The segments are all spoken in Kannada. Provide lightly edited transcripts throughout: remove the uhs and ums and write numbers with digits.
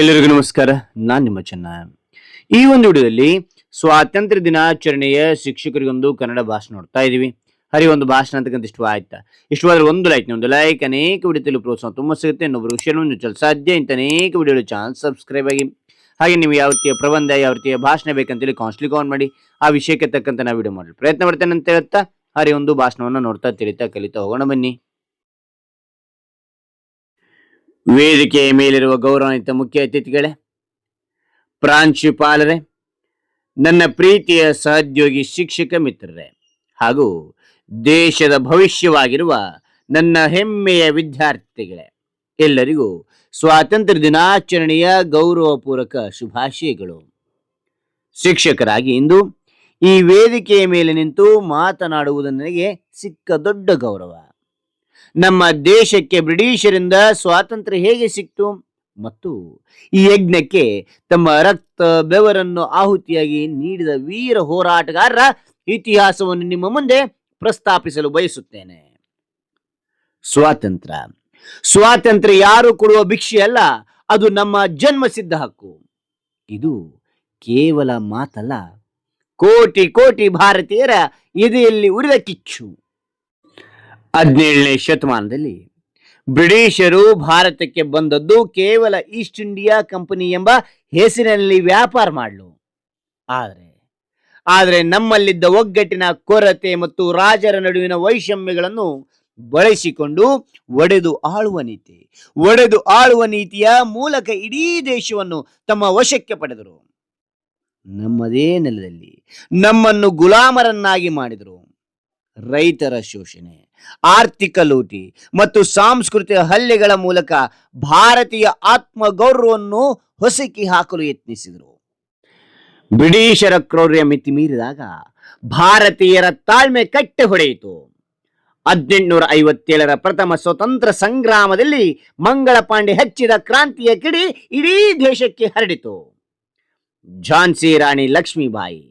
ಎಲ್ಲರಿಗೂ ನಮಸ್ಕಾರ. ನಾನು ನಿಮ್ಮ ಚೆನ್ನ. ಈ ಒಂದು ವಿಡಿಯೋದಲ್ಲಿ ಸ್ವಾತಂತ್ರ್ಯ ದಿನಾಚರಣೆಯ ಶಿಕ್ಷಕರಿಗೊಂದು ಕನ್ನಡ ಭಾಷಣ ನೋಡ್ತಾ ಇದೀವಿ. ಒಂದು ಭಾಷಣ ಅಂತಕ್ಕಂಥ ಇಷ್ಟವಾದ್ರೆ ಒಂದು ಲೈಕ್ ಅನೇಕ ವಿಡಿಯೋದಲ್ಲಿ ಪ್ರೋತ್ಸಾಹ ತುಂಬ ಸಿಗುತ್ತೆ. ಇನ್ನೊಬ್ರು ಶೇರ್ ಸಾಧ್ಯ ಇಂಥ ಅನೇಕ ವಿಡಿಯೋ ಚಾನಲ್ ಸಬ್ಸ್ಕ್ರೈಬ್ ಆಗಿ. ಹಾಗೆ ನೀವು ಯಾವ ರೀತಿಯ ಪ್ರಬಂಧ ಯಾವ ರೀತಿಯ ಭಾಷಣ ಬೇಕಂತೇಳಿ ಕಾನ್ಸ್ಟ್ಲಿ ಕಾನ್ ಮಾಡಿ ಆ ವಿಷಯಕ್ಕೆ ತಕ್ಕಂತೆ ನಾವು ವಿಡಿಯೋ ಮಾಡಲು ಪ್ರಯತ್ನ ಮಾಡ್ತೇನೆ ಅಂತ ಹೇಳ್ತಾ ಒಂದು ಭಾಷಣವನ್ನು ನೋಡ್ತಾ ತಿಳಿತಾ ಕಲಿತಾ ಹೋಗೋಣ ಬನ್ನಿ. ವೇದಿಕೆಯ ಮೇಲಿರುವ ಗೌರವಾನ್ವಿತ ಮುಖ್ಯ ಅತಿಥಿಗಳೇ, ಪ್ರಾಂಶುಪಾಲರೇ, ನನ್ನ ಪ್ರೀತಿಯ ಸಹೋದ್ಯೋಗಿ ಶಿಕ್ಷಕ ಮಿತ್ರರೇ ಹಾಗೂ ದೇಶದ ಭವಿಷ್ಯವಾಗಿರುವ ನನ್ನ ಹೆಮ್ಮೆಯ ವಿದ್ಯಾರ್ಥಿಗಳೇ, ಎಲ್ಲರಿಗೂ ಸ್ವಾತಂತ್ರ್ಯ ದಿನಾಚರಣೆಯ ಗೌರವಪೂರ್ವಕ ಶುಭಾಶಯಗಳು. ಶಿಕ್ಷಕರಾಗಿ ಇಂದು ಈ ವೇದಿಕೆಯ ಮೇಲೆ ನಿಂತು ಮಾತನಾಡುವುದು ನನಗೆ ಸಿಕ್ಕ ದೊಡ್ಡ ಗೌರವ. ನಮ್ಮ ದೇಶಕ್ಕೆ ಬ್ರಿಟಿಷರಿಂದ ಸ್ವಾತಂತ್ರ್ಯ ಹೇಗೆ ಸಿಕ್ತು ಮತ್ತು ಈ ಯಜ್ಞಕ್ಕೆ ತಮ್ಮ ರಕ್ತ ಬೆವರನ್ನು ಆಹುತಿಯಾಗಿ ನೀಡಿದ ವೀರ ಹೋರಾಟಗಾರರ ಇತಿಹಾಸವನ್ನು ನಿಮ್ಮ ಮುಂದೆ ಪ್ರಸ್ತಾಪಿಸಲು ಬಯಸುತ್ತೇನೆ. ಸ್ವಾತಂತ್ರ್ಯ ಯಾರು ಕೊಡುವ ಭಿಕ್ಷೆ ಅಲ್ಲ, ಅದು ನಮ್ಮ ಜನ್ಮಸಿದ್ಧ ಹಕ್ಕು. ಇದು ಕೇವಲ ಮಾತಲ್ಲ, ಕೋಟಿ ಕೋಟಿ ಭಾರತೀಯರ ಎದೆಯಲ್ಲಿ ಉರಿದ ಕಿಚ್ಚು. 17ನೇ ಶತಮಾನದಲ್ಲಿ ಬ್ರಿಟಿಷರು ಭಾರತಕ್ಕೆ ಬಂದದ್ದು ಕೇವಲ ಈಸ್ಟ್ ಇಂಡಿಯಾ ಕಂಪನಿ ಎಂಬ ಹೆಸರಿನಲ್ಲಿ ವ್ಯಾಪಾರ ಮಾಡಲು. ಆದರೆ ನಮ್ಮಲ್ಲಿದ್ದ ಒಗ್ಗಟ್ಟಿನ ಕೊರತೆ ಮತ್ತು ರಾಜರ ನಡುವಿನ ವೈಷಮ್ಯಗಳನ್ನು ಬಳಸಿಕೊಂಡು ಒಡೆದು ಆಳುವ ನೀತಿಯ ಮೂಲಕ ಇಡೀ ದೇಶವನ್ನು ತಮ್ಮ ವಶಕ್ಕೆ ಪಡೆದರು. ನಮ್ಮದೇ ನೆಲದಲ್ಲಿ ನಮ್ಮನ್ನು ಗುಲಾಮರನ್ನಾಗಿ ಮಾಡಿದರು. ರೈತರ ಶೋಷಣೆ, ಆರ್ಥಿಕ ಲೂಟಿ ಮತ್ತು ಸಾಂಸ್ಕೃತಿಕ ಹಲ್ಲೆಗಳ ಮೂಲಕ ಭಾರತೀಯ ಆತ್ಮಗೌರವವನ್ನು ಹೊಸಕಿ ಹಾಕಲು ಯತ್ನಿಸಿದರು. ಬ್ರಿಟಿಷರ ಕ್ರೌರ್ಯ ಮಿತಿ ಮೀರಿದಾಗ ಭಾರತೀಯರ ತಾಳ್ಮೆ ಕಟ್ಟೆ ಹೊಡೆಯಿತು. 1857ರ ಪ್ರಥಮ ಸ್ವತಂತ್ರ ಸಂಗ್ರಾಮದಲ್ಲಿ ಮಂಗಳ ಪಾಂಡೆ ಹಚ್ಚಿದ ಕ್ರಾಂತಿಯ ಕಿಡಿ ಇಡೀ ದೇಶಕ್ಕೆ ಹರಡಿತು. ಝಾನ್ಸಿ ರಾಣಿ ಲಕ್ಷ್ಮೀಬಾಯಿ,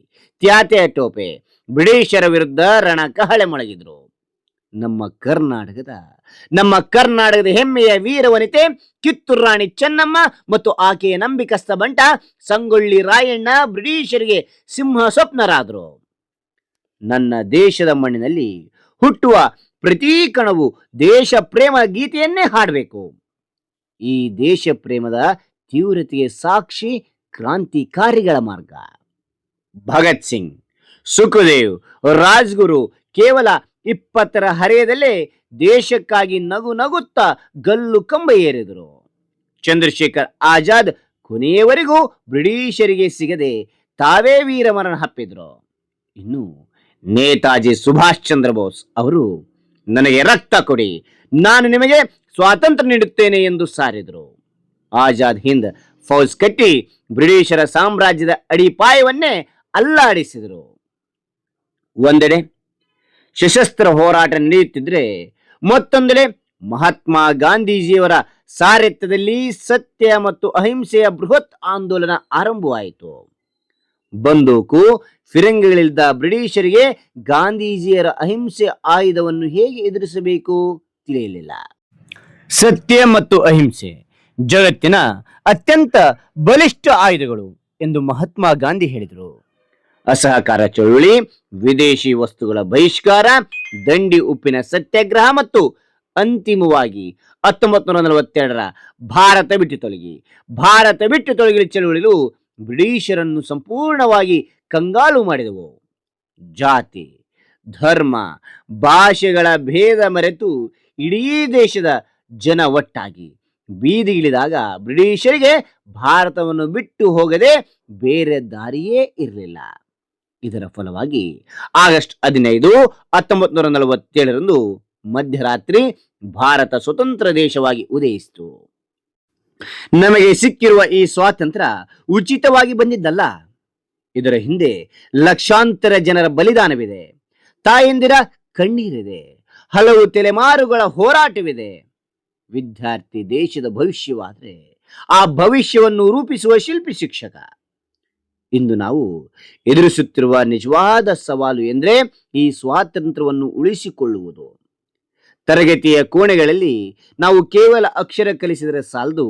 ತ್ಯಾತೆ ಟೋಪೆ ಬ್ರಿಟಿಷರ ವಿರುದ್ಧ ರಣ ಕಹಳೆ ಮೊಳಗಿದ್ರು. ನಮ್ಮ ಕರ್ನಾಟಕದ ಹೆಮ್ಮೆಯ ವೀರವನಿತೆ ಕಿತ್ತೂರು ರಾಣಿ ಚೆನ್ನಮ್ಮ ಮತ್ತು ಆಕೆಯ ನಂಬಿಕಸ್ಥ ಬಂಟ ಸಂಗೊಳ್ಳಿ ರಾಯಣ್ಣ ಬ್ರಿಟಿಷರಿಗೆ ಸಿಂಹ ಸ್ವಪ್ನರಾದರು. ನನ್ನ ದೇಶದ ಮಣ್ಣಿನಲ್ಲಿ ಹುಟ್ಟುವ ಪ್ರತಿ ಕಣವು ದೇಶ ಪ್ರೇಮ ಗೀತೆಯನ್ನೇ ಹಾಡಬೇಕು. ಈ ದೇಶ ಪ್ರೇಮದ ತೀವ್ರತೆಗೆ ಸಾಕ್ಷಿ ಕ್ರಾಂತಿಕಾರಿಗಳ ಮಾರ್ಗ. ಭಗತ್ ಸಿಂಗ್, ಸುಖದೇವ್, ರಾಜ್ಗುರು ಕೇವಲ 20ರ ಹರೆಯದಲ್ಲೇ ದೇಶಕ್ಕಾಗಿ ನಗುತ್ತಾ ಗಲ್ಲು ಕಂಬ ಏರಿದರು. ಚಂದ್ರಶೇಖರ್ ಆಜಾದ್ ಕೊನೆಯವರೆಗೂ ಬ್ರಿಟಿಷರಿಗೆ ಸಿಗದೆ ತಾವೇ ವೀರಮರಣ ಹಪ್ಪಿದ್ರು. ಇನ್ನು ನೇತಾಜಿ ಸುಭಾಷ್ ಚಂದ್ರ ಬೋಸ್ ಅವರು ನನಗೆ ರಕ್ತ ಕೊಡಿ, ನಾನು ನಿಮಗೆ ಸ್ವಾತಂತ್ರ್ಯ ನೀಡುತ್ತೇನೆ ಎಂದು ಸಾರಿದರು. ಆಜಾದ್ ಹಿಂದ್ ಫೌಜ್ ಕಟ್ಟಿ ಬ್ರಿಟಿಷರ ಸಾಮ್ರಾಜ್ಯದ ಅಡಿಪಾಯವನ್ನೇ ಅಲ್ಲಾಡಿಸಿದರು. ಒಂದೆಡೆ ಸಶಸ್ತ್ರ ಹೋರಾಟ ನಡೆಯುತ್ತಿದ್ರೆ, ಮತ್ತೊಂದೆಡೆ ಮಹಾತ್ಮ ಗಾಂಧೀಜಿಯವರ ಸಾರಥ್ಯದಲ್ಲಿ ಸತ್ಯ ಮತ್ತು ಅಹಿಂಸೆಯ ಬೃಹತ್ ಆಂದೋಲನ ಆರಂಭವಾಯಿತು. ಬಂದೂಕು ಫಿರಂಗಿಗಳಿದ್ದ ಬ್ರಿಟಿಷರಿಗೆ ಗಾಂಧೀಜಿಯರ ಅಹಿಂಸೆ ಆಯುಧವನ್ನು ಹೇಗೆ ಎದುರಿಸಬೇಕು ತಿಳಿಯಲಿಲ್ಲ. ಸತ್ಯ ಮತ್ತು ಅಹಿಂಸೆ ಜಗತ್ತಿನ ಅತ್ಯಂತ ಬಲಿಷ್ಠ ಆಯುಧಗಳು ಎಂದು ಮಹಾತ್ಮ ಗಾಂಧಿ ಹೇಳಿದರು. ಅಸಹಕಾರ ಚಳುವಳಿ, ವಿದೇಶಿ ವಸ್ತುಗಳ ಬಹಿಷ್ಕಾರ, ದಂಡಿ ಉಪ್ಪಿನ ಸತ್ಯಾಗ್ರಹ ಮತ್ತು ಅಂತಿಮವಾಗಿ 1942ರ ಭಾರತ ಬಿಟ್ಟು ತೊಲಗಿ ಚಳುವಳಿಗಳು ಬ್ರಿಟಿಷರನ್ನು ಸಂಪೂರ್ಣವಾಗಿ ಕಂಗಾಲು ಮಾಡಿದವು. ಜಾತಿ, ಧರ್ಮ, ಭಾಷೆಗಳ ಭೇದ ಮರೆತು ಇಡೀ ದೇಶದ ಜನ ಒಟ್ಟಾಗಿ ಬೀದಿಗಿಳಿದಾಗ ಬ್ರಿಟಿಷರಿಗೆ ಭಾರತವನ್ನು ಬಿಟ್ಟು ಹೋಗದೆ ಬೇರೆ ದಾರಿಯೇ ಇರಲಿಲ್ಲ. ಇದರ ಫಲವಾಗಿ ಆಗಸ್ಟ್ 15, 1947ರಂದು ಮಧ್ಯರಾತ್ರಿ ಭಾರತ ಸ್ವತಂತ್ರ ದೇಶವಾಗಿ ಉದಯಿಸಿತು. ನಮಗೆ ಸಿಕ್ಕಿರುವ ಈ ಸ್ವಾತಂತ್ರ್ಯ ಉಚಿತವಾಗಿ ಬಂದಿದ್ದಲ್ಲ. ಇದರ ಹಿಂದೆ ಲಕ್ಷಾಂತರ ಜನರ ಬಲಿದಾನವಿದೆ, ತಾಯಂದಿರ ಕಣ್ಣೀರಿದೆ, ಹಲವು ತಲೆಮಾರುಗಳ ಹೋರಾಟವಿದೆ. ವಿದ್ಯಾರ್ಥಿ ದೇಶದ ಭವಿಷ್ಯವಾದರೆ ಆ ಭವಿಷ್ಯವನ್ನು ರೂಪಿಸುವ ಶಿಲ್ಪಿ ಶಿಕ್ಷಕ. ಇಂದು ನಾವು ಎದುರಿಸುತ್ತಿರುವ ನಿಜವಾದ ಸವಾಲು ಎಂದರೆ ಈ ಸ್ವಾತಂತ್ರ್ಯವನ್ನು ಉಳಿಸಿಕೊಳ್ಳುವುದು. ತರಗತಿಯ ಕೋಣೆಗಳಲ್ಲಿ ನಾವು ಕೇವಲ ಅಕ್ಷರ ಕಲಿಸಿದರೆ ಸಾಲದು,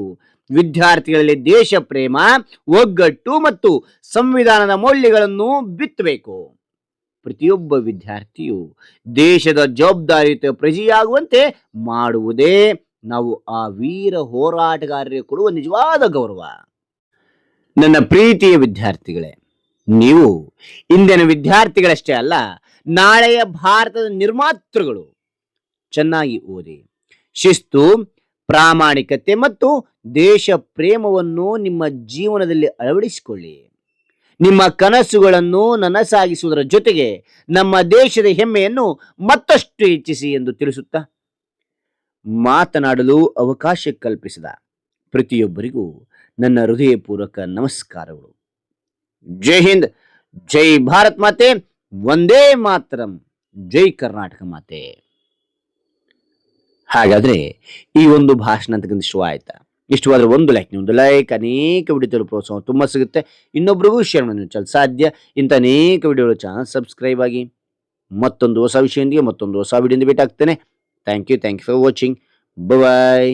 ವಿದ್ಯಾರ್ಥಿಗಳಲ್ಲಿ ದೇಶ ಪ್ರೇಮ, ಒಗ್ಗಟ್ಟು ಮತ್ತು ಸಂವಿಧಾನದ ಮೌಲ್ಯಗಳನ್ನು ಬಿತ್ತಬೇಕು. ಪ್ರತಿಯೊಬ್ಬ ವಿದ್ಯಾರ್ಥಿಯು ದೇಶದ ಜವಾಬ್ದಾರಿಯುತ ಪ್ರಜೆಯಾಗುವಂತೆ ಮಾಡುವುದೇ ನಾವು ಆ ವೀರ ಹೋರಾಟಗಾರರಿಗೆ ಕೊಡುವ ನಿಜವಾದ ಗೌರವ. ನನ್ನ ಪ್ರೀತಿಯ ವಿದ್ಯಾರ್ಥಿಗಳೇ, ನೀವು ಇಂದಿನ ವಿದ್ಯಾರ್ಥಿಗಳಷ್ಟೇ ಅಲ್ಲ, ನಾಳೆಯ ಭಾರತದ ನಿರ್ಮಾತೃಗಳು. ಚೆನ್ನಾಗಿ ಓದಿ, ಶಿಸ್ತು, ಪ್ರಾಮಾಣಿಕತೆ ಮತ್ತು ದೇಶ ಪ್ರೇಮವನ್ನು ನಿಮ್ಮ ಜೀವನದಲ್ಲಿ ಅಳವಡಿಸಿಕೊಳ್ಳಿ. ನಿಮ್ಮ ಕನಸುಗಳನ್ನು ನನಸಾಗಿಸುವುದರ ಜೊತೆಗೆ ನಮ್ಮ ದೇಶದ ಹೆಮ್ಮೆಯನ್ನು ಮತ್ತಷ್ಟು ಹೆಚ್ಚಿಸಿ ಎಂದು ತಿಳಿಸುತ್ತಾ ಮಾತನಾಡಲು ಅವಕಾಶ ಕಲ್ಪಿಸಿದ ಪ್ರತಿಯೊಬ್ಬರಿಗೂ ನನ್ನ ಹೃದಯಪೂರ್ವಕ ನಮಸ್ಕಾರಗಳು. ಜೈ ಹಿಂದ್, ಜೈ ಭಾರತ್ ಮಾತೆ, ವಂದೇ ಮಾತರಂ, ಜೈ ಕರ್ನಾಟಕ ಮಾತೆ. ಹಾಗಾದ್ರೆ ಈ ಒಂದು ಭಾಷಣ ಅಂತಕ್ಕಂಥ ಇಷ್ಟ ಆಯ್ತಾ? ಇಷ್ಟವಾದ್ರೆ ಒಂದು ಲೈಕ್, ಅನೇಕ ವಿಡಿಯೋ ಪ್ರೋತ್ಸಾಹ ತುಂಬ ಸಿಗುತ್ತೆ. ಇನ್ನೊಬ್ರಿಗೂ ಶೇರ್ ಮಾಡಲು ಸಾಧ್ಯ. ಇಂಥ ಅನೇಕ ವಿಡಿಯೋಗಳು ಚಾನಲ್ ಸಬ್ಸ್ಕ್ರೈಬ್ ಆಗಿ. ಮತ್ತೊಂದು ಹೊಸ ವಿಷಯದೊಂದಿಗೆ ಮತ್ತೊಂದು ಹೊಸ ವಿಡಿಯೋದಿಂದ ಭೇಟಿ ಆಗ್ತೇನೆ. Thank you for watching. Bye.